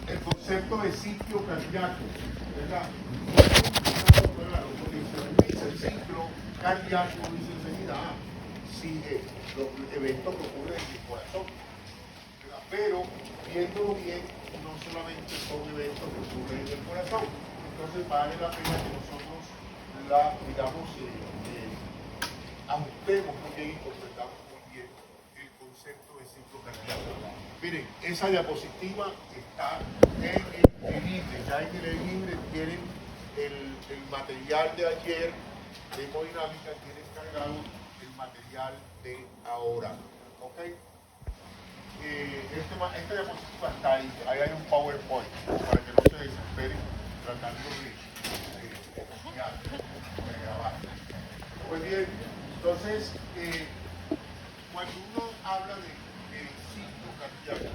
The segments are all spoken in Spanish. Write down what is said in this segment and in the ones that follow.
el concepto de ciclo cardíaco, ¿verdad? Cuando dice el ciclo cardíaco, dice enseguida, sigue los eventos que ocurren en el corazón, ¿verdad? Pero viéndolo bien, no solamente son eventos que ocurren en el corazón, entonces vale la pena que nosotros digamos, ajustemos muy bien y comprendamos muy bien el concepto de ciclo cardíaco. Miren, esa diapositiva está en el libre, ya en el libre tienen el material de ayer de hemodinámica, tienen cargado el material de ahora, ¿ok? Esta diapositiva está ahí hay un PowerPoint, para que no se desesperen tratando de copiar, de grabar. Pues bien, entonces, cuando uno habla de ciclo cardíaco,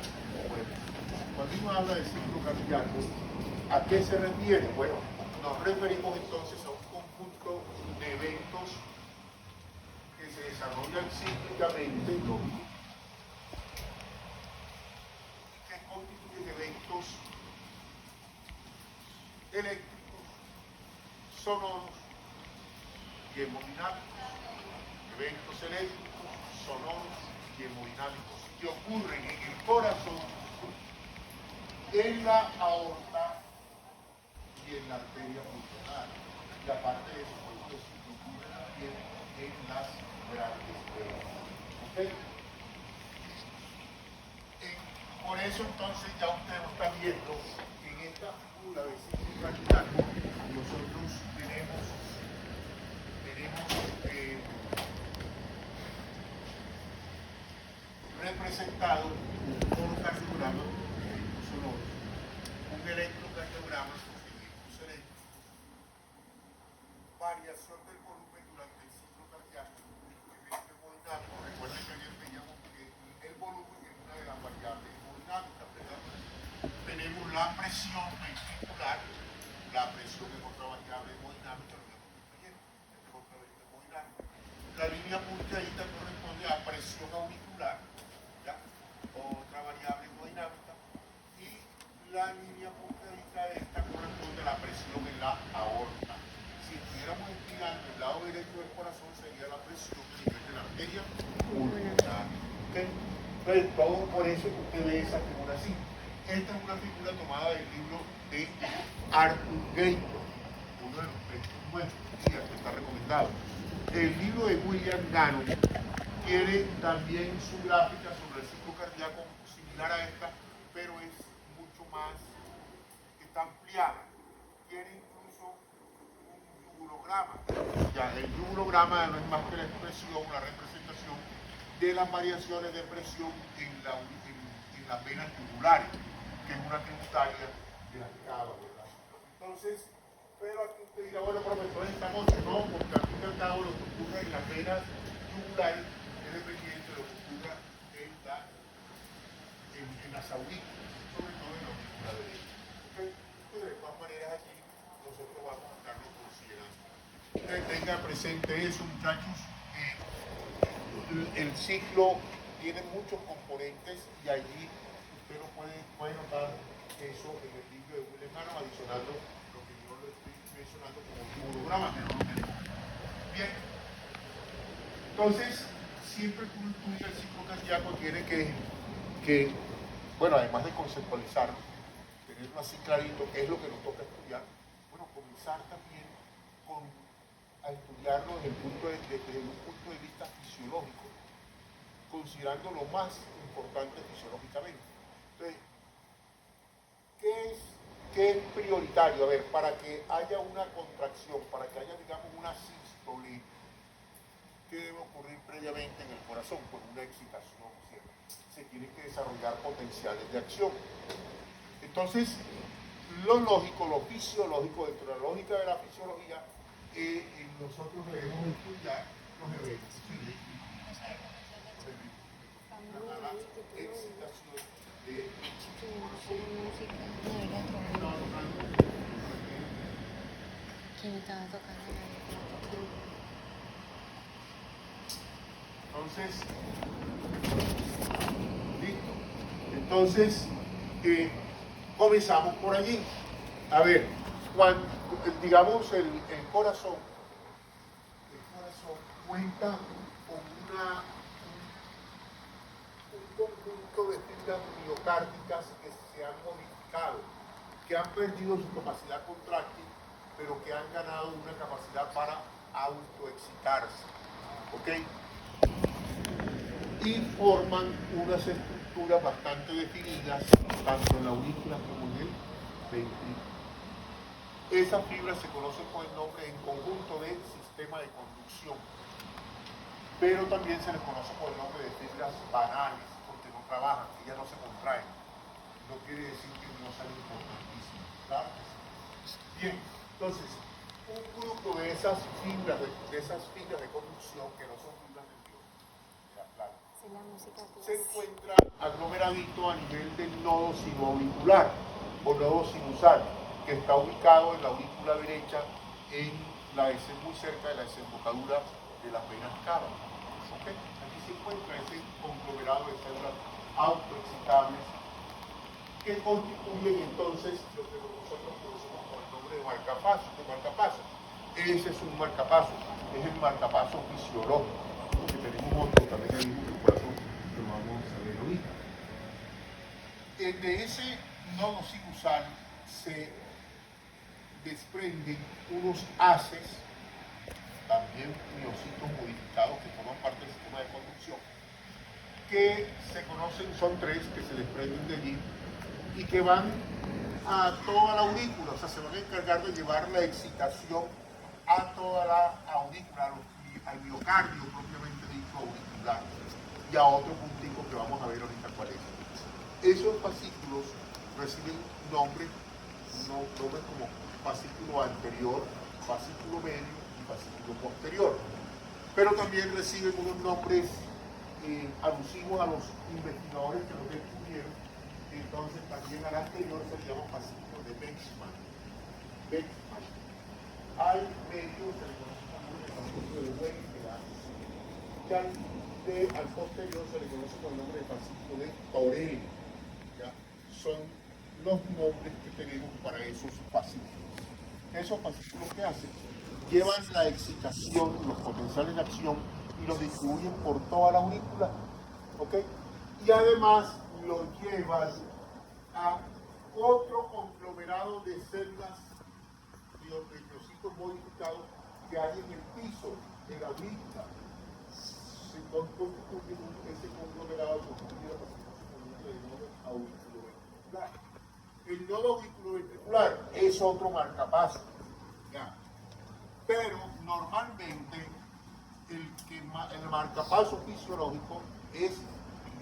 bueno, cuando uno habla de ciclo cardíaco, ¿a qué se refiere? Bueno, nos referimos entonces a un conjunto de eventos que se desarrollan cíclicamente, lógico, que constituyen eventos eléctricos, sonoros y hemodinámicos. Eventos eléctricos, sonoros y hemodinámicos que ocurren en el corazón, en la aorta y en la arteria pulmonar. Y aparte de eso, pues ocurre también en las grandes venas. ¿Okay? Por eso entonces ya ustedes lo están viendo que en esta figura de ciclo cardíaco nosotros tenemos representado un monocardiograma de eventos sonoros, un electrocardiograma con eventos eléctricos, variación del volumen durante el ciclo cardíaco, efecto hemodinámico. Recuerden que ayer veíamos que el volumen es una de las variables hemodinámicas, ¿verdad? Tenemos la presión ventricular, la presión es otra variable hemodinámica, lo vemos ayer, es otra variable hemodinámica. La línea punteadita corresponde a presión auricular, ¿ya? Otra variable hemodinámica, y la línea punteadita esta corresponde a la presión en la aorta. Si estuviéramos estirando el lado derecho del corazón, sería la presión a nivel de la arteria pulmonar. ¿Okay? Entonces, todo por eso que usted ve esa figura así. Esta es una figura tomada del libro de Arthur Gator, uno de los textos nuestros, que está recomendado. El libro de William Gannon tiene también su gráfica sobre el ciclo cardíaco similar a esta, pero es mucho más, está ampliada. Tiene incluso un yugulograma. Ya, el yugulograma no es más que la expresión, la representación de las variaciones de presión en las venas yugulares, que es una tributaria de la cava, ¿verdad? Entonces, pero aquí usted dirá, bueno, profesor, esta noche no, porque al fin y al cabo lo que ocurre en las venas yugulares es dependiente de lo que ocurra en las aurículas, sobre todo en la aurícula derecha. ¿Okay? Entonces, de todas maneras, aquí nosotros vamos a estarlo considerando. Ustedes tengan presente eso, muchachos. El ciclo tiene muchos componentes y allí usted lo puede notar eso en el libro de William Gannon, adicionando lo que yo le estoy mencionando como yugulograma, que no lo tenemos. Bien, entonces siempre que uno estudia el ciclo cardíaco tiene que, bueno, además de conceptualizarlo, tenerlo así clarito, qué es lo que nos toca estudiar, bueno, comenzar también a estudiarlo desde un punto de vista fisiológico, considerando lo más importante fisiológicamente. Entonces, ¿qué es prioritario? A ver, para que haya una contracción, para que haya, digamos, una sístole, ¿qué debe ocurrir previamente en el corazón? Pues una excitación, ¿cierto? Se tienen que desarrollar potenciales de acción. Entonces, lo lógico, lo fisiológico, dentro de la lógica de la fisiología, nosotros debemos estudiar los eventos eléctricos, la excitación de entonces, listo. Entonces, Comenzamos por allí. A ver, cuando, digamos, el corazón cuenta con un conjunto de fibras miocárdicas que se han modificado, que han perdido su capacidad contráctil, pero que han ganado una capacidad para autoexcitarse. ¿Ok? Y forman unas estructuras bastante definidas, tanto en la aurícula como en el ventrículo. Esas fibras se conocen con el nombre en conjunto de sistema de conducción, pero también se les conoce por el nombre de fibras banales, porque no trabajan, ellas no se contraen. No quiere decir que no sean importantísimas, ¿verdad? Bien, entonces, un grupo de esas fibras de conducción, que no son fibras nerviosas, se encuentra aglomeradito a nivel del nodo sinoauricular o nodo sinusal, que está ubicado en la aurícula derecha, muy cerca de la desembocadura de las venas cava. ¿Okay? Aquí se encuentra ese conglomerado de células autoexcitables que constituyen entonces lo que nosotros conocemos por el nombre de marcapaso. Ese es un marcapaso, es el marcapaso fisiológico, porque tenemos otro también ahí en el corazón, que lo vamos a ver ahorita. De ese nodo sinusal se desprenden unos haces, también miocitos modificados que forman parte del sistema de conducción, que se conocen, son tres que se desprenden de allí y que van a toda la aurícula, o sea, se van a encargar de llevar la excitación a toda la aurícula, al miocardio propiamente dicho auricular, y a otro puntico que vamos a ver ahorita cuál es. Esos fascículos reciben nombres como fascículo anterior, fascículo medio y fascículo posterior, pero también reciben unos nombres alusivos a los investigadores que los descubrieron. Entonces también al anterior se llama fascículo de Bexman. Al medio se le conoce como el fascículo de Wegener, y al posterior se le conoce con el nombre de fascículo de Torel. ¿Ya? Son los nombres que tenemos para esos fascículos. Esos fascículos que hacen, llevan la excitación, los potenciales de acción y los distribuyen por toda la aurícula, ¿ok? Y además lo llevan a otro conglomerado de células de miocitos modificados que hay en el piso de la aurícula. Se constituye ese conglomerado constituye la participación del nodo auriculoventricular. El nodo auriculoventricular es otro marcapaso, ¿ya? Pero normalmente el marcapaso fisiológico es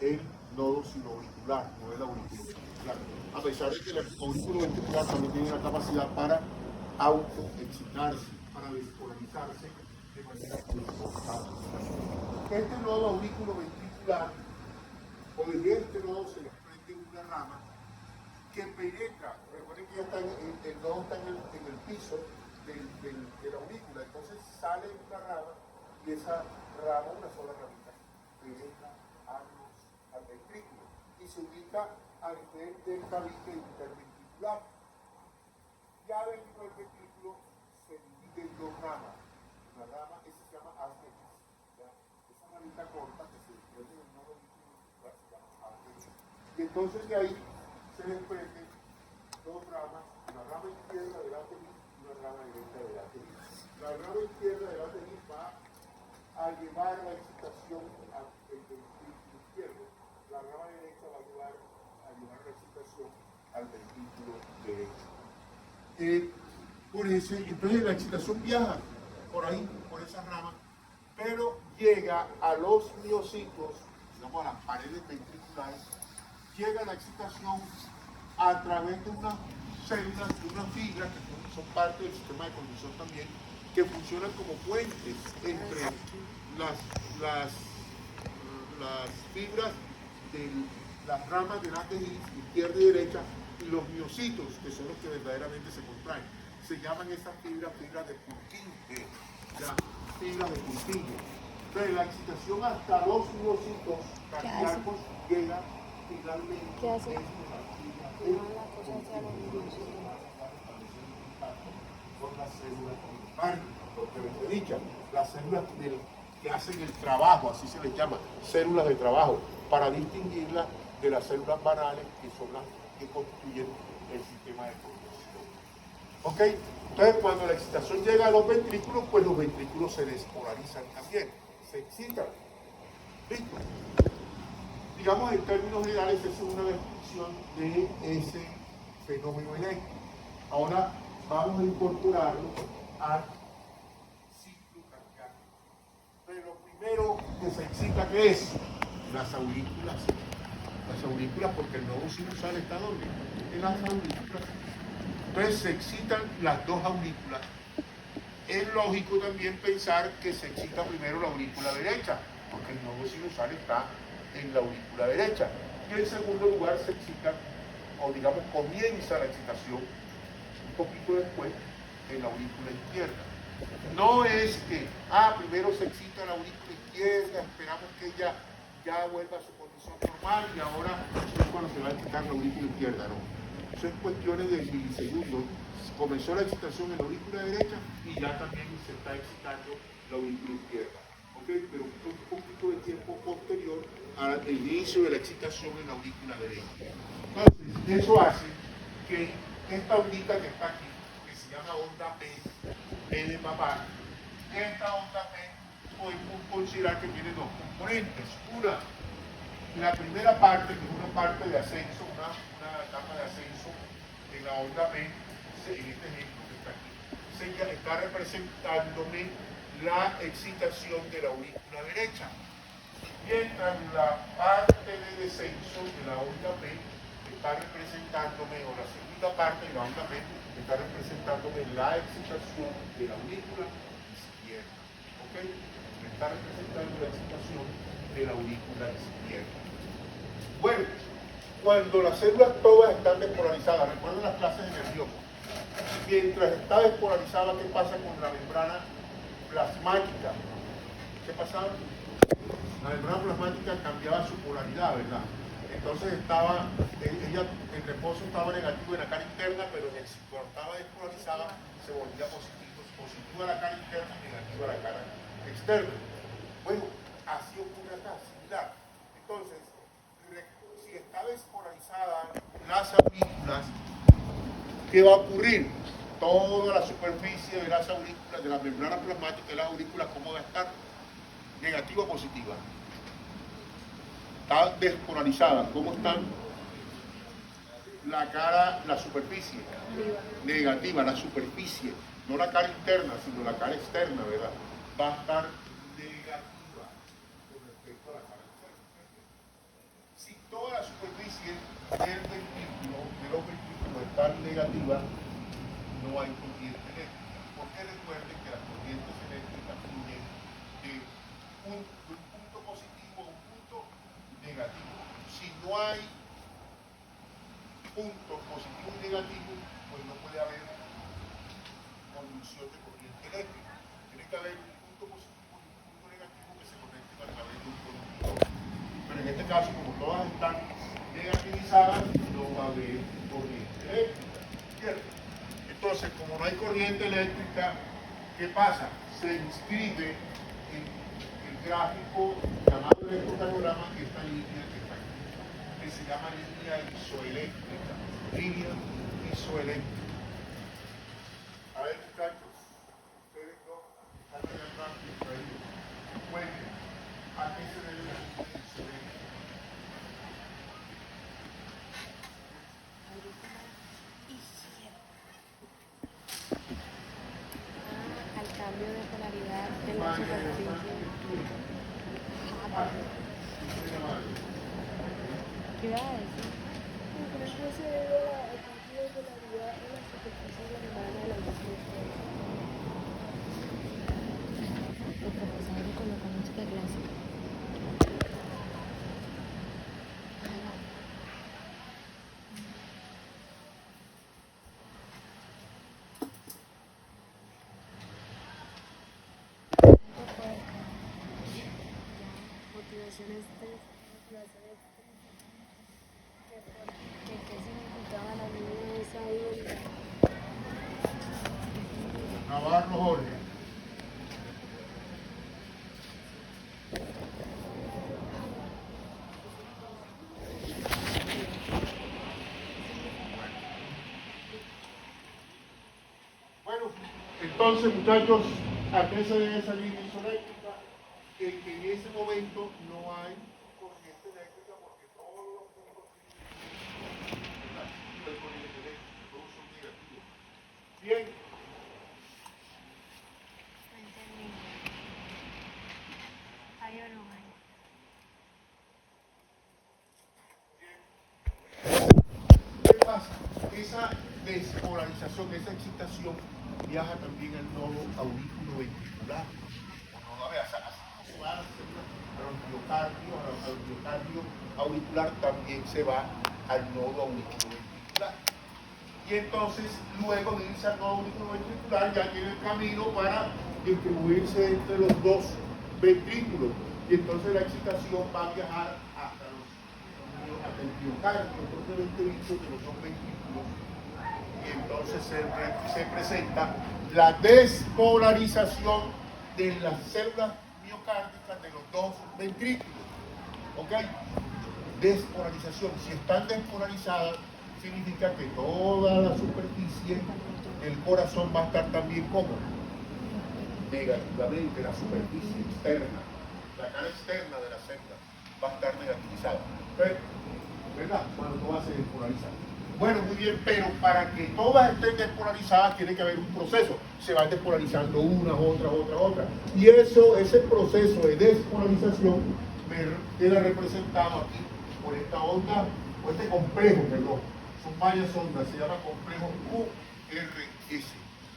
el nodo sinoauricular, no el auriculoventricular. A pesar de que el auriculoventricular también tiene la capacidad para autoexcitarse, para despolarizarse de manera constante. Este nodo auriculoventricular, o desde este nodo se desprende una rama que penetra. Recuerden que ya está el nodo está en el piso de la aurícula, entonces sale una rama y esa rama, una sola ramita, penetra al ventrículo y se ubica a nivel del tabique interventricular. Ya dentro del ventrículo se divide en dos ramas. Una rama, esa se llama haz de Lis, esa ramita corta que se desprende del nodo auricular se llama haz de Lis. Y entonces de ahí se desprenden dos ramas, una rama izquierda del haz de Lis y una rama derecha del haz de Lis. La rama izquierda del haz de Lis va a llevar la excitación al ventrículo izquierdo. La rama derecha va a llevar la excitación al ventrículo derecho. Entonces la excitación viaja por ahí, por esa rama, pero llega a los miocitos, digamos a las paredes ventriculares, llega la excitación a través de unas células, de unas fibras que son parte del sistema de conducción también, que funcionan como puentes entre las fibras de las ramas de la izquierda y derecha y los miocitos, que son los que verdaderamente se contraen. Se llaman esas fibras de Purkinje, fibras de Purkinje. Entonces la excitación hasta los miocitos cardíacos llega finalmente a las fibras de células que hacen el trabajo, así se les llama, células de trabajo, para distinguirlas de las células banales, que son las que constituyen el sistema de conducción. ¿Ok? Entonces, cuando la excitación llega a los ventrículos, pues los ventrículos se despolarizan también, se excitan. ¿Listo? Digamos, en términos generales, esa es una descripción de ese fenómeno eléctrico. Ahora vamos a incorporarlo al ciclo cardíaco. Pero lo primero que se excita, ¿qué es? Las aurículas. Las aurículas, porque el nodo sinusal está ¿dónde? En las aurículas. Entonces se excitan las dos aurículas. Es lógico también pensar que se excita primero la aurícula derecha, porque el nodo sinusal está en la aurícula derecha. Y en segundo lugar se excita, o digamos comienza la excitación un poquito después en la aurícula izquierda. No es que, primero se excita la aurícula izquierda, esperamos que ella ya vuelva a su condición normal y ahora es cuando se va a excitar la aurícula izquierda, no. Son cuestiones de milisegundos. Comenzó la excitación en la aurícula derecha y ya también se está excitando la aurícula izquierda. ¿Okay? Pero un poquito de tiempo posterior al inicio de la excitación en la aurícula derecha. Entonces, eso hace que esta ondita que está aquí, que se llama onda P, P de papá, esta onda P podemos considerar que tiene dos componentes. Una, la primera parte, que es una parte de ascenso, una etapa de ascenso de la onda P, en este ejemplo que está aquí, está representándome la excitación de la aurícula derecha. Mientras la parte de descenso de la onda P está representándome, o la segunda parte de la onda P está representándome la excitación de la aurícula izquierda. ¿Ok? Me está representando la excitación de la aurícula izquierda. Bueno, cuando las células todas están despolarizadas, recuerden las clases de nervioso. Mientras está despolarizada, ¿qué pasa con la membrana plasmática? ¿Qué pasaba? La membrana plasmática cambiaba su polaridad, ¿verdad? Entonces ella en reposo estaba negativo en la cara interna, pero cuando estaba despolarizada se volvía positivo a la cara interna y negativo a la cara externa. Bueno, así ocurre acá, similar. Entonces, si está despolarizada las aurículas, ¿qué va a ocurrir? Toda la superficie de las aurículas, de la membrana plasmática de las aurículas, ¿cómo va a estar? ¿Negativa o positiva? Está despolarizada. ¿Cómo están? La superficie. Negativa, la superficie. No la cara interna, sino la cara externa, ¿verdad? Va a estar negativa con respecto a la cara externa. Si toda la superficie del ventrículo, de los ventrículos está negativa, no hay corriente eléctrica. Porque recuerden que las corrientes eléctricas fluyen de un punto positivo a un punto negativo. Si no hay puntos positivo y negativo, pues no puede haber conducción de corriente eléctrica. Tiene que haber un punto positivo y un punto negativo que se conecten a través de un conductor. Pero en este caso, como todas están negativizadas, no va a haber corriente eléctrica. ¿Cierto? Entonces, como no hay corriente eléctrica, ¿qué pasa? Se inscribe en el gráfico llamado electrocardiograma, que esta línea que está aquí, que se llama línea isoeléctrica. Línea isoeléctrica. A ver, muchachos, ustedes dos están en el gráfico ahí. Cuenten, ¿a qué se debe la línea isoeléctrica? Al cambio de polaridad de la superficie. ¿Qué iba a decir? Creo que se debe al cambio de polaridad en la superficie de la membrana de la aurícula. El profesor coloca música clásica. Motivaciones que significaban la niña esa ahí. Navarro Jorge. Entonces, muchachos, ¿a qué se debe esa línea isoeléctrica? Que en ese momento no hay corriente eléctrica porque todos los puntos del corriente eléctrica, todos son negativos. Bien. No entendí. ¿Hay o no hay? ¿Qué pasa? Esa despolarización, esa excitación viaja también al nodo aurículo ventricular. O no, a ver, así como se va a al miocardio auricular, también se va al nodo aurículo ventricular. Y entonces, luego de irse al nodo aurículo ventricular, ya tiene el camino para distribuirse entre los dos ventrículos. Y entonces la excitación va a viajar hasta el miocardio, propiamente dicho, de los dos ventrículos. Y entonces se presenta la despolarización de las células miocárdicas de los dos ventrículos. ¿Ok? Despolarización. Si están despolarizadas, significa que toda la superficie del corazón va a estar también como negativamente, la superficie externa, la cara externa de la célula va a estar negativizada. ¿Verdad? Cuando todo se despolariza. Bueno, muy bien, pero para que todas estén despolarizadas tiene que haber un proceso. Se van despolarizando unas, otras. Y ese proceso de despolarización queda representado aquí por esta onda, o este complejo, perdón. Son varias ondas, se llama complejo QRS.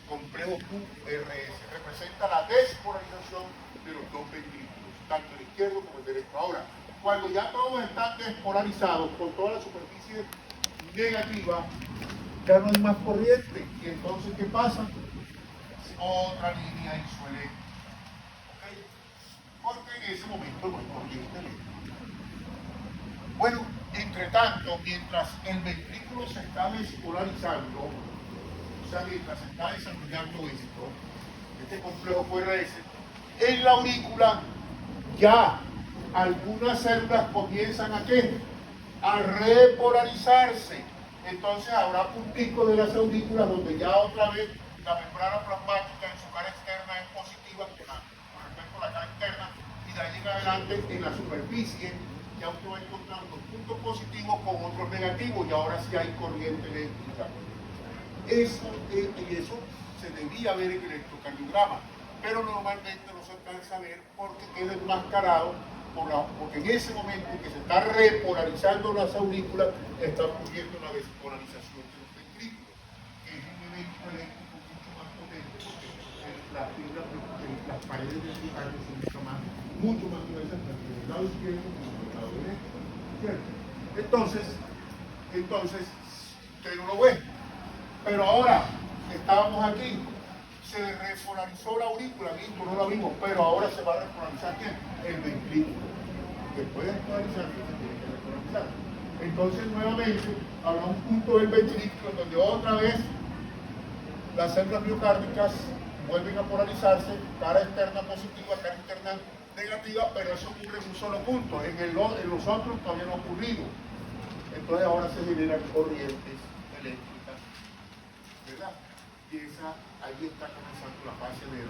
Complejo QRS. Representa la despolarización de los dos ventrículos, tanto el izquierdo como el derecho. Ahora, cuando ya todos están despolarizados con toda la superficie negativa, ya no hay más corriente. Y entonces, ¿qué pasa? Otra línea isoeléctrica. ¿Okay? Porque en ese momento no hay corriente eléctrica. Bueno, entre tanto, mientras el ventrículo se está despolarizando, o sea, mientras se está desarrollando este complejo QRS, en la aurícula ya algunas células comienzan ¿a qué? A repolarizarse. Entonces habrá punticos de las aurículas donde ya otra vez la membrana plasmática en su cara externa es positiva con respecto a la cara externa, y de ahí en adelante en la superficie ya usted va a encontrar unos puntos positivos con otros negativos, y ahora sí hay corriente eléctrica. Eso se debía ver en el electrocardiograma, pero normalmente no se alcanza a ver porque queda enmascarado porque en ese momento en que se está repolarizando las aurículas, está ocurriendo una despolarización de los ventrículos, que es un evento eléctrico mucho más potente, porque las paredes del miocardio son mucho más gruesas tanto del lado izquierdo como del lado derecho. ¿Cierto? Entonces, usted no lo ve. Pero ahora, estábamos aquí, se repolarizó la aurícula, listo, no la vimos, pero ahora se va a repolarizar ¿quién? El ventrículo. Después de repolarizar, se tiene que repolarizar. Entonces, nuevamente, habrá un punto del ventrículo donde otra vez las células miocárdicas vuelven a polarizarse, cara externa positiva, cara externa negativa, pero eso ocurre en un solo punto. En los otros todavía no ha ocurrido. Entonces, ahora se generan corrientes eléctricas, ¿verdad? Y ahí está comenzando la fase de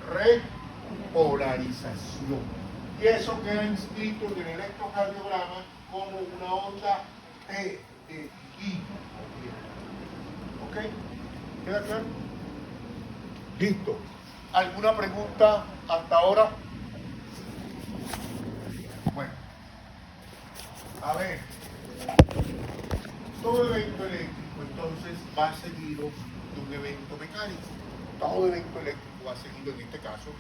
repolarización. Y eso queda inscrito en el electrocardiograma como una onda T de I. ¿Ok? ¿Queda claro? Listo. ¿Alguna pregunta hasta ahora? Bueno. A ver. Todo evento eléctrico entonces va seguido de un evento mecánico. Todo evento eléctrico va seguido, en este caso,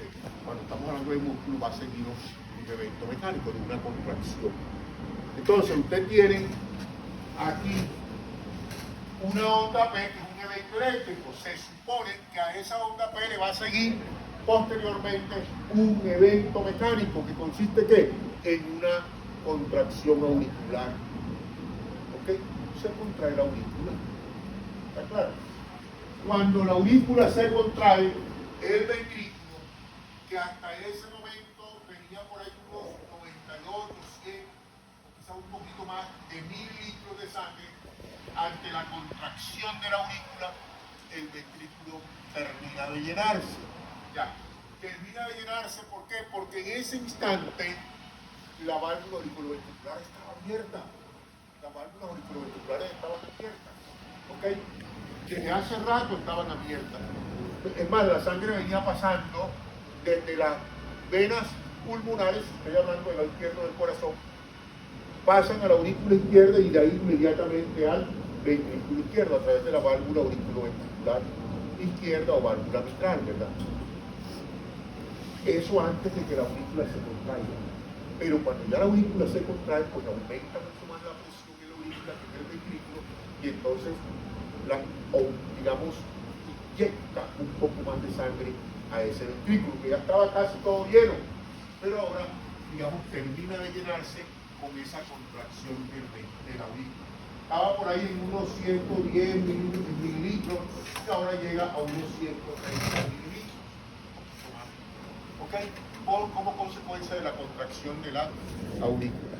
cuando estamos hablando de músculo, va seguido de un evento mecánico, de una contracción. Entonces, usted tiene aquí una onda P, que es un evento eléctrico. Se supone que a esa onda P le va a seguir posteriormente un evento mecánico que consiste ¿qué? En una contracción auricular. ¿Ok? Se contrae la aurícula. ¿Está claro? Cuando la aurícula se contrae, el ventrículo, que hasta ese momento venía por ahí unos 98, 100, o quizá un poquito más de 1000 litros de sangre, ante la contracción de la aurícula, el ventrículo termina de llenarse. Ya, termina de llenarse, ¿por qué? Porque en ese instante la válvula auriculoventricular estaba abierta. Las válvulas auriculoventriculares estaban abiertas. ¿Ok? Desde hace rato estaban abiertas. Es más, la sangre venía pasando desde las venas pulmonares, estoy hablando del lado izquierdo del corazón, pasan a la aurícula izquierda y de ahí inmediatamente al ventrículo izquierdo a través de la válvula auriculoventricular izquierda o válvula mitral, ¿verdad? Eso antes de que la aurícula se contraiga. Pero cuando ya la aurícula se contrae, pues aumenta mucho más la presión en la aurícula que en el ventrículo y entonces, digamos, inyecta un poco más de sangre a ese ventrículo, que ya estaba casi todo lleno, pero ahora, digamos, termina de llenarse con esa contracción de la aurícula. Estaba por ahí en unos 110 mililitros y ahora llega a unos 130 mililitros. ¿Ok? Como consecuencia de la contracción de la aurícula.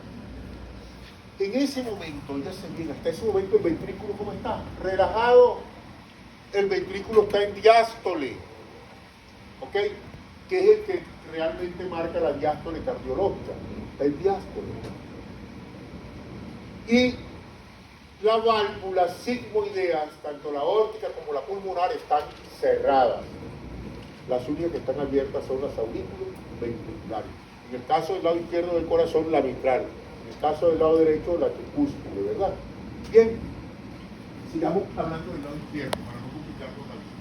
En ese momento, fíjense bien, hasta ese momento el ventrículo, ¿cómo está? Relajado. El ventrículo está en diástole. ¿Ok? Que es el que realmente marca la diástole cardiológica. Está en diástole. Y las válvulas sigmoideas, tanto la aórtica como la pulmonar, están cerradas. Las únicas que están abiertas son las aurículas ventriculares. En el caso del lado izquierdo del corazón, la mitral. En el caso del lado derecho, la tricúspide, ¿verdad? Bien, sigamos hablando del lado izquierdo para no complicarnos la vida.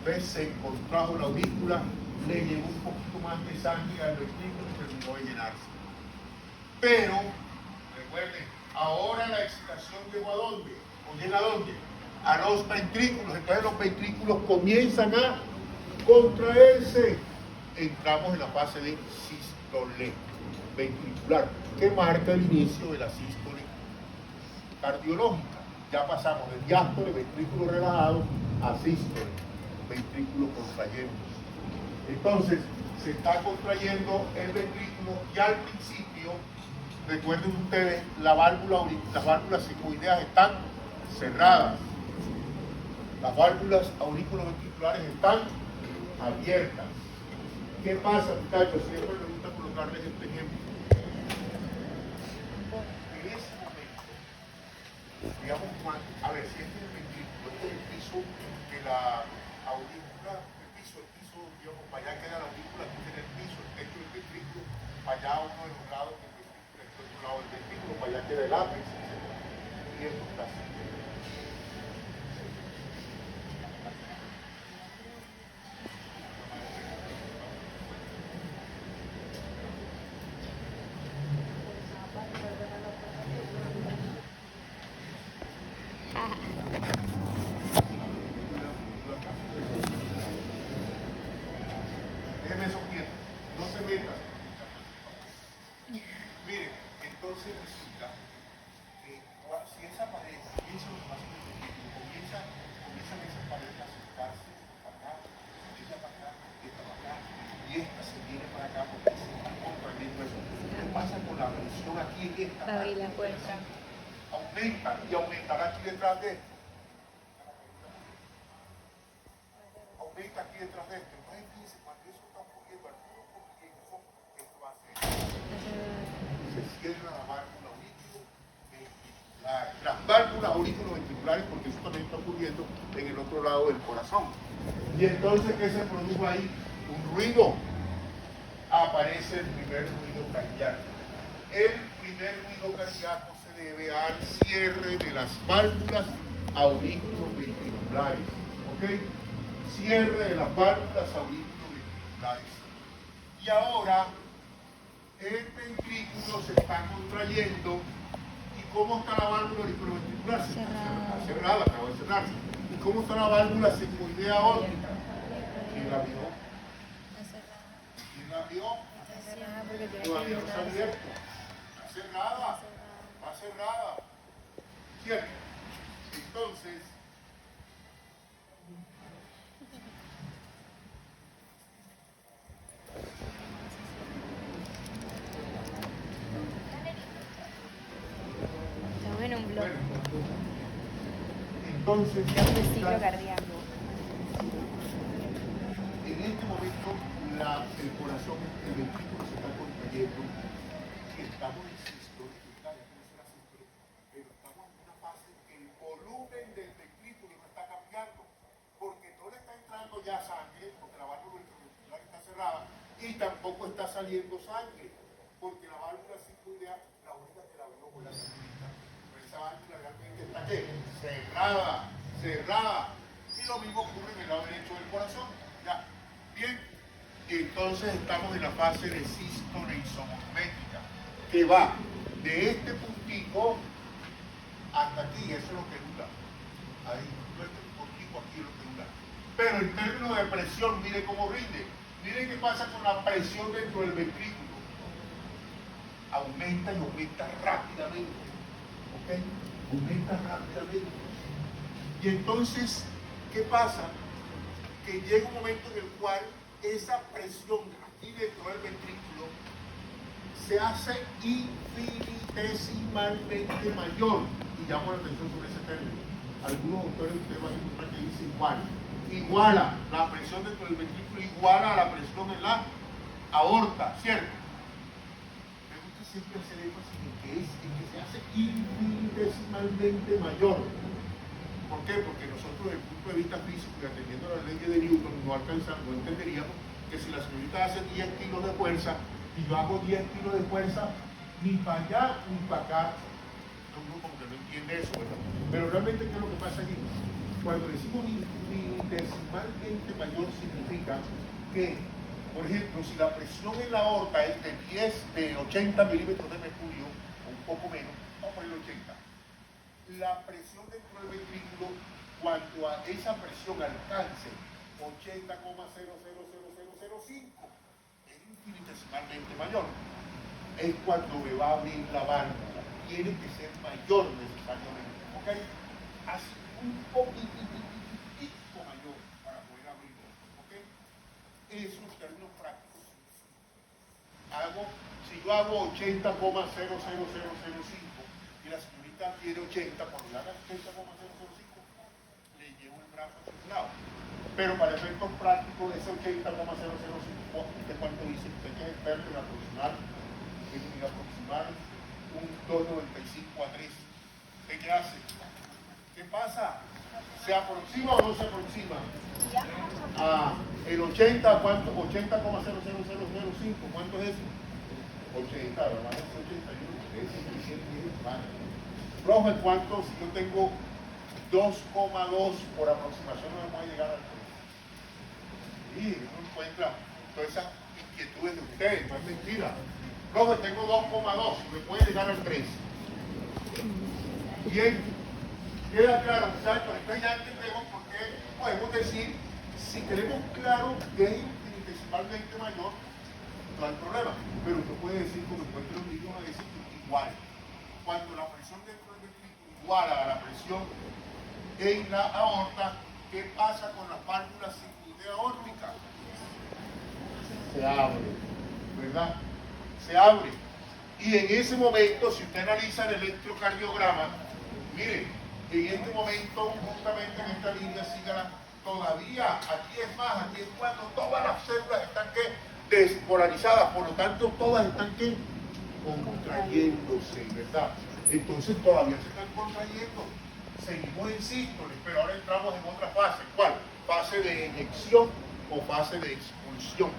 ¿Ves? Se contrajo la aurícula, le llegó un poquito más de sangre al ventrículo y terminó de llenarse. Pero, recuerden, ahora la excitación llegó a dónde? ¿O llega a dónde? A los ventrículos. Entonces los ventrículos comienzan a contraerse. Entramos en la fase de sístole ventricular, que marca el inicio de la sístole cardiológica. Ya pasamos de diástole, ventrículo relajado, a sístole, ventrículo contrayéndose. Entonces, se está contrayendo el ventrículo y al principio, recuerden ustedes, las válvulas sigmoideas están cerradas. Las válvulas auriculoventriculares están abiertas. ¿Qué pasa, muchachos? Siempre me gusta colocarles este ejemplo. En ese momento, digamos, a ver, si este es el ventrículo, este es el piso de la aurícula, el piso, digamos, para allá queda la aurícula, aquí tiene el piso, el techo del ventrículo, para allá uno de los lados del ventrículo, el otro lado del ventrículo, para allá queda el ápice, etc. Y esto está así. Déjenme eso quieto, no se metan. Miren, entonces resulta que si esa pared, piensa lo que pasa en el ventrículo, comienzan esas paredes a acercarse para acá, esta para acá, esta para acá, y esta se viene para acá porque se está contrayendo eso. ¿Qué pasa con la presión aquí en esta parte? Abrí la puerta. Aumenta y aumentará aquí detrás de esto. Aumenta aquí detrás de esto. Entonces, fíjense, cuando eso está ocurriendo, al puro comienzo, esto va a ser. Se cierra la válvula auriculoventricular. Las válvulas auriculoventriculares, porque eso también está ocurriendo en el otro lado del corazón. Y entonces, ¿qué se produjo ahí? Un ruido. Aparece el primer ruido cardíaco. El primer ruido cardíaco se debe al cierre de las válvulas auriculoventriculares. ¿Ok? Cierre de las válvulas auriculoventriculares. Y ahora el ventrículo se está contrayendo. ¿Y cómo está la válvula auriculoventricular? Está cerrada, acaba de cerrarse. ¿Y cómo está la válvula sigmoidea aórtica? ¿Quién la vio? ¿Quién la vio? Todavía no se ha abierto. Está cerrada. Está cerrada. ¿Cierto? Entonces, Estamos en un blog. entonces, El ciclo cardíaco. momento el corazón, el ventrículo se está contrayendo y estamos en sistole total, pero estamos en una fase en que el volumen del ventrículo no está cambiando, porque no le está entrando ya sangre, porque la válvula ventricular está cerrada, y tampoco está saliendo sangre, porque la válvula circular, la única que la veo con la señorita, pero esa válvula realmente está ¿qué? Cerrada, cerrada. Y lo mismo ocurre en el lado derecho del corazón. Ya, bien. Entonces estamos en la fase de sístole isomosmétrica, que va de este puntico hasta aquí, eso es lo que dura. Ahí, este puntico aquí es lo que dura. Pero en términos de presión, mire cómo rinde. Miren qué pasa con la presión dentro del ventrículo. Aumenta y aumenta rápidamente. ¿Ok? Aumenta rápidamente. Y entonces, ¿qué pasa? Que llega un momento en el cual esa presión aquí dentro del ventrículo se hace infinitesimalmente mayor. Y llamo la atención sobre ese término. Algunos autores ustedes van a encontrar que dice igual. Iguala, la presión dentro del ventrículo iguala a la presión en la aorta, ¿cierto? Me gusta siempre hacer énfasis en que se hace infinitesimalmente mayor. ¿Por qué? Porque nosotros desde el punto de vista físico y atendiendo a la ley de Newton no entenderíamos que si la señorita hace 10 kilos de fuerza y yo hago 10 kilos de fuerza, ni para allá ni para acá. Uno como que no entiende eso, ¿verdad? Pero realmente, ¿qué es lo que pasa aquí? Cuando decimos infinitesimalmente mayor significa que, por ejemplo, si la presión en la aorta es de 80 milímetros de mercurio, o un poco menos, vamos a poner 80. La presión dentro del ventrículo, cuando a esa presión alcance 80,000005, es infinitesimalmente mayor. Es cuando me va a abrir la válvula. Tiene que ser mayor necesariamente. ¿Ok? Así un poquitito mayor para poder abrirlo. ¿Ok? Eso en términos prácticos. Si yo hago 80,00005 y la señorita tiene 80, cuando le haga 80,005, le llevo el brazo a su lado. Pero para efectos prácticos, ese 80,005, ¿usted cuánto dice? Usted que es experto en aproximar un 2,95 a 3. ¿Usted qué hace? ¿Qué pasa? ¿Se aproxima o no se aproxima? El 80, ¿cuánto? 80,00005, ¿cuánto es eso? 80, ¿verdad? Es 81, es 110, vale. Profe, ¿cuánto? Si yo tengo 2,2 por aproximación, no me puede llegar al 3. Y uno encuentra todas esas inquietudes de ustedes, no es mentira. Profe, tengo 2,2, me puede llegar al 3. Bien, queda claro, muchachos. Entonces ya entendemos por qué podemos decir, si tenemos claro que es infinitesimalmente mayor, no hay problema. Pero usted puede decir, como encuentra un niño, a decir igual. Cuando la presión dentro del ventrículo iguala a la presión en la aorta, ¿qué pasa con las válvulas circulares? Se abre, ¿verdad? Se abre. Y en ese momento, si usted analiza el electrocardiograma, mire, en este momento, justamente en esta línea, sígala, todavía, aquí es más, aquí es cuando todas las células están despolarizadas, por lo tanto, todas están contrayéndose, ¿verdad? Entonces todavía se están contrayendo. Seguimos en sístole, pero ahora entramos en otra fase. ¿Cuál? Fase de eyección o fase de expulsión.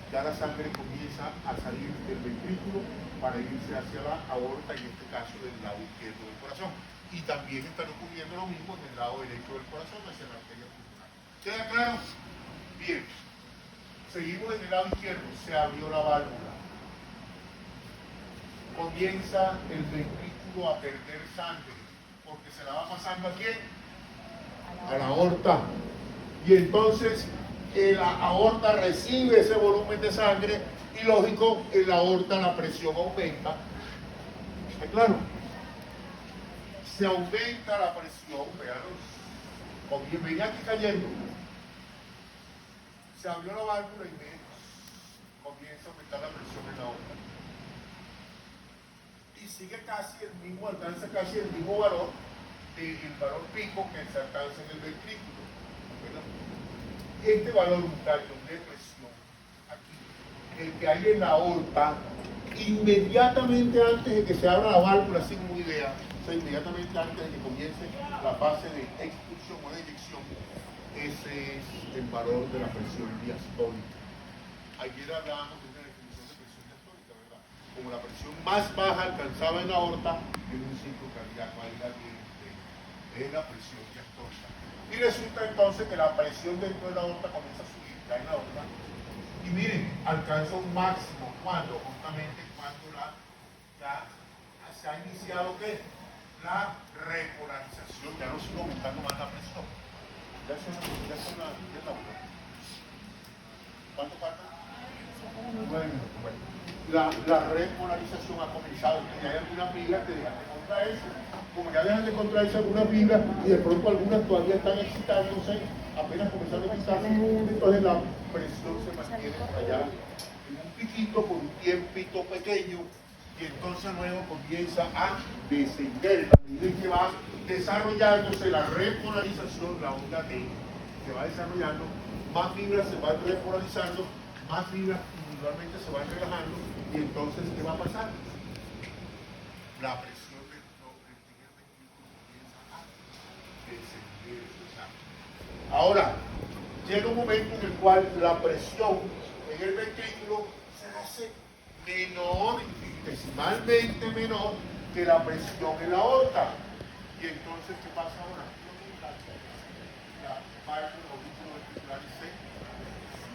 Ya la sangre comienza a salir del ventrículo para irse hacia la aorta, en este caso del lado izquierdo del corazón. Y también está ocurriendo lo mismo en el lado derecho del corazón, hacia la arteria pulmonar. ¿Queda claro? Bien. Seguimos en el lado izquierdo. Se abrió la válvula. Comienza el ventrículo a perder sangre, porque se la va pasando ¿a quién? A la aorta. Y entonces la aorta recibe ese volumen de sangre y lógico, en la aorta la presión aumenta. ¿Está claro? Se aumenta la presión, vean, venía aquí cayendo. Se abrió la válvula y comienza a aumentar la presión en la aorta. Y sigue casi el mismo, alcanza casi el mismo valor del valor pico que se alcanza en el ventrículo, ¿verdad? este valor unitario de presión, aquí, el que hay en la aorta, inmediatamente antes de que se abra la válvula, así como idea, o sea, inmediatamente antes de que comience la fase de expulsión o de eyección, ese es el valor de la presión diastólica. Ayer hablábamos de una definición de presión diastólica, ¿verdad? Como la presión más baja alcanzada en la aorta en un ciclo cardíaco, ahí la tienen ustedes, es la presión diastólica. Y resulta entonces que la presión dentro de la aorta comienza a subir, cae en la aorta, y miren, alcanza un máximo, ¿cuándo? Justamente cuando ya se ha iniciado, ¿qué? La repolarización, ya no sigo aumentando más la presión. Ya son las 10 la hora. ¿Cuánto falta? 9 minutos. Bueno, la repolarización ha comenzado. Y hay algunas fibras que dejan de contraerse. Como ya dejan de contraerse algunas fibras y de pronto algunas todavía están excitándose, apenas comenzando a excitarse, entonces la presión se mantiene allá en un piquito por un tiempito pequeño y entonces luego comienza a descender. A medida que va desarrollándose la repolarización, la onda T se va desarrollando, más fibras se van repolarizando, más fibras individualmente se van relajando y entonces ¿qué va a pasar? La presión del primer ventrículo comienza a descender. Ahora, llega un momento en el cual la presión en el ventrículo se hace menor, infinitesimalmente menor que la presión en la aorta. Y entonces, ¿qué pasa ahora? La válvula auriculoventricular se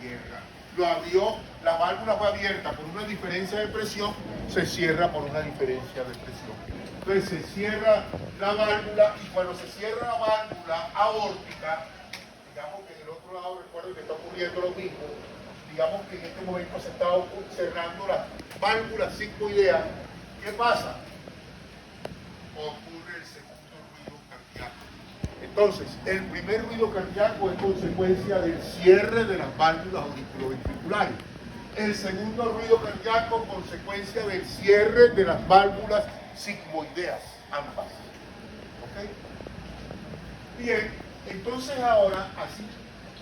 cierra. Lo abrió, la válvula fue abierta por una diferencia de presión, se cierra por una diferencia de presión. Entonces se cierra la válvula y cuando se cierra la válvula aórtica, digamos que en el otro lado recuerden que está ocurriendo lo mismo, digamos que en este momento se está cerrando la válvula sigmoidea. ¿Qué pasa? Ocurre el segundo ruido cardíaco. Entonces, el primer ruido cardíaco es consecuencia del cierre de las válvulas auriculoventriculares. El segundo ruido cardíaco, consecuencia del cierre de las válvulas sigmoideas, ambas. ¿Ok? Bien, entonces ahora, así,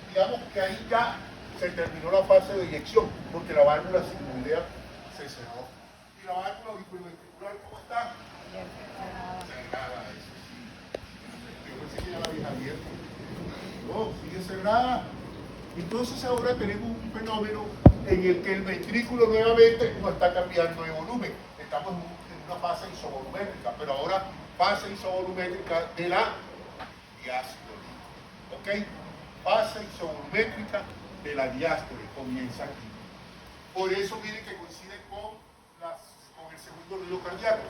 digamos que ahí ya se terminó la fase de eyección, porque la válvula sigmoidea se cerró. ¿Y la válvula auriculoventricular cómo está? Cerrada, eso sí. Yo pensé que ya la había abierto. No, sigue cerrada. Entonces ahora tenemos un fenómeno en el que el ventrículo nuevamente no está cambiando de volumen. Estamos en una fase isovolumétrica, pero ahora fase isovolumétrica de la diástole. ¿Ok? Fase isovolumétrica de la diástole comienza aquí. Por eso miren que coincide con el segundo ruido cardíaco.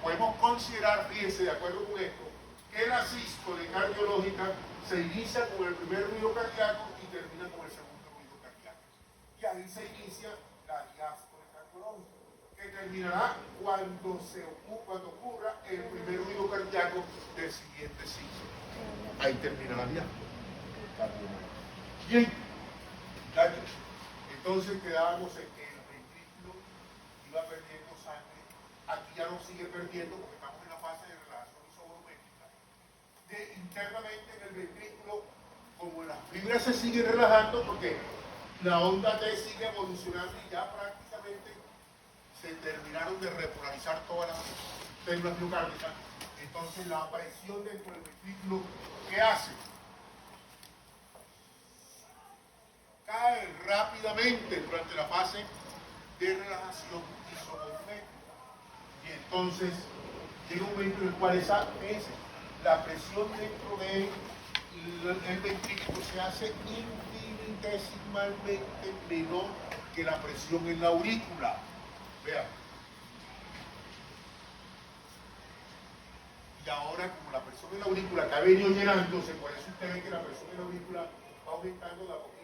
Podemos considerar, fíjense, de acuerdo con esto, que la sístole cardiológica se inicia con el primer ruido cardíaco y termina con el segundo ruido cardíaco. Y ahí se inicia la diástole cardiológica, que terminará cuando ocurra el primer ruido cardíaco del siguiente ciclo. Ahí termina la diástole cardiológica. Bien, entonces quedábamos en que el ventrículo iba perdiendo sangre. Aquí ya no sigue perdiendo porque estamos en la fase de relajación isovolumétrica. Internamente en el ventrículo, como las fibras se siguen relajando porque la onda T sigue evolucionando y ya prácticamente se terminaron de repolarizar todas las células miocárdicas. Entonces la presión dentro del ventrículo, ¿qué hace? Cae rápidamente durante la fase de relajación isovolumétrica. Y entonces llega un momento en el cual la presión dentro del ventrículo se hace infinitesimalmente menor que la presión en la aurícula. Vean. Y ahora, como la presión en la aurícula que ha venido llenándose, por eso usted ve que la presión en la aurícula va aumentando de a poquito.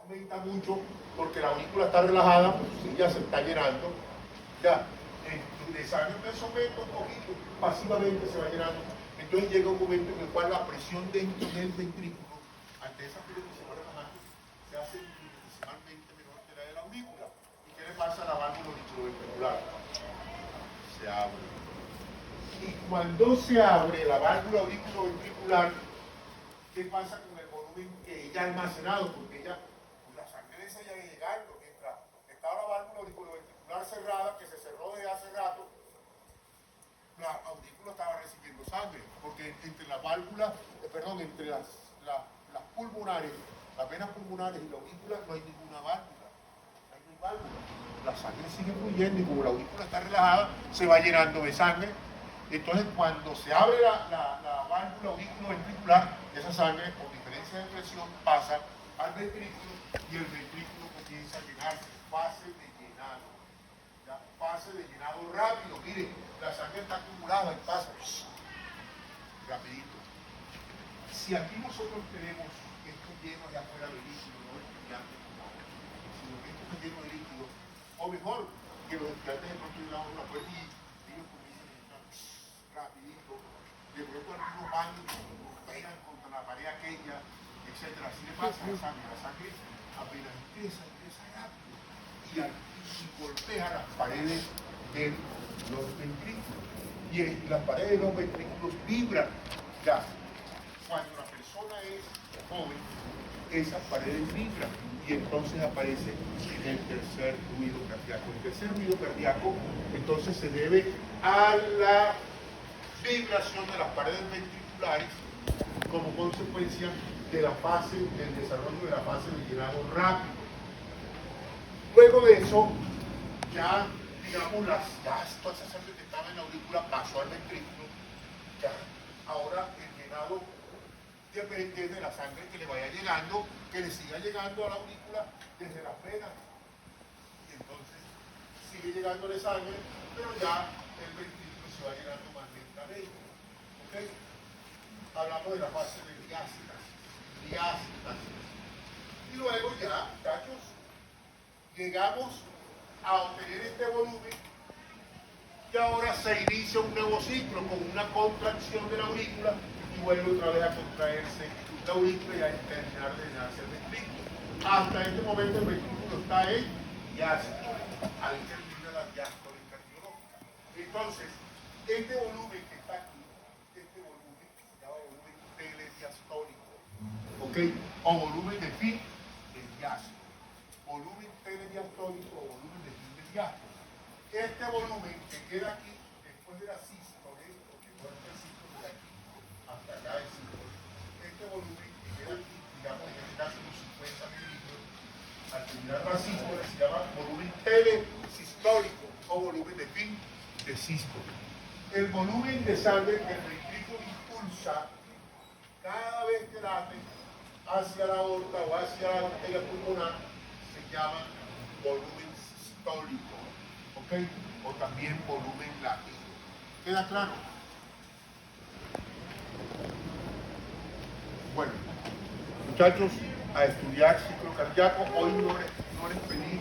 Aumenta mucho porque la aurícula está relajada, pues sí, ya se está llenando. Ya, de sangre me someto un poquito, pasivamente se va llenando. Entonces llega un momento en el cual la presión dentro del ventrículo, ante esa presión que se va relajando, se hace infinitesimalmente menor que la de la aurícula. ¿Y qué le pasa a la válvula auriculoventricular? Se abre. Y cuando se abre la válvula auriculoventricular, ¿Qué pasa con el volumen que ya almacenado? Porque ya, pues la sangre le sigue llegando. Mientras estaba la válvula auriculoventricular cerrada, que se cerró desde hace rato, la aurícula estaba recibiendo sangre, porque entre las válvulas, entre las pulmonares, las venas pulmonares y la aurícula no hay ninguna válvula. Ahí no hay válvula. La sangre sigue fluyendo y como la aurícula está relajada, se va llenando de sangre. Entonces, cuando se abre la válvula auriculoventricular, esa sangre, por diferencia de presión, pasa al ventrículo y el ventrículo comienza a llenarse, fase de llenado. ¿Ya? Fase de llenado rápido. Mire, la sangre está acumulada y pasa rapidito. Si aquí nosotros tenemos esto lleno de afuera de líquido, no estudiantes, sino que esto está lleno de líquido, o mejor, que los estudiantes de pronto llegan a una puerta y ellos comienzan a entrar rapidito, de pronto algunos baños pegan contra la pared aquella, etc. Así le pasa a la sangre apenas ingresa rápido y golpea las paredes de los ventrículos. Y las paredes de los ventrículos vibran. Ya, cuando la persona es joven, esas paredes vibran y entonces aparece el tercer ruido cardíaco. El tercer ruido cardíaco entonces se debe a la vibración de las paredes ventriculares como consecuencia de la fase, del desarrollo de la fase de llenado rápido. Luego de eso, ya, digamos, toda esa sangre que estaba en la aurícula pasó al ventrículo. Ya, ahora el llenado depende de la sangre que le vaya llegando, que le siga llegando a la aurícula desde las venas. Y entonces sigue llegándole sangre, pero ya el ventrículo se va llenando más lentamente. ¿Ok? Hablamos de la fase de diástasis. Y luego ya, muchachos, llegamos a obtener este volumen y ahora se inicia un nuevo ciclo con una contracción de la aurícula y vuelve otra vez a contraerse la aurícula y a terminar de llenarse el ventrículo. Hasta este momento el ventrículo está en diástole. Ahí termina la diástole cardiológica. Entonces, este volumen que está aquí, este volumen se llama volumen telediastólico, ¿ok? O volumen de fin del diástole. Volumen telediastólico o volumen de fin del diástole. Este volumen que queda aquí, después de la sístole, porque no es el sístole de aquí, hasta acá el sístole, este volumen que queda aquí, digamos en este caso unos 50 mililitros, al terminar la sístole se llama volumen telesistólico o volumen de fin de sístole. El volumen de sangre que el ventrículo impulsa cada vez que late hacia la aorta o hacia la arteria pulmonar se llama volumen sistólico, ¿ok? O también volumen latido. ¿Queda claro? Bueno, muchachos, a estudiar ciclo cardíaco. Hoy no les pedí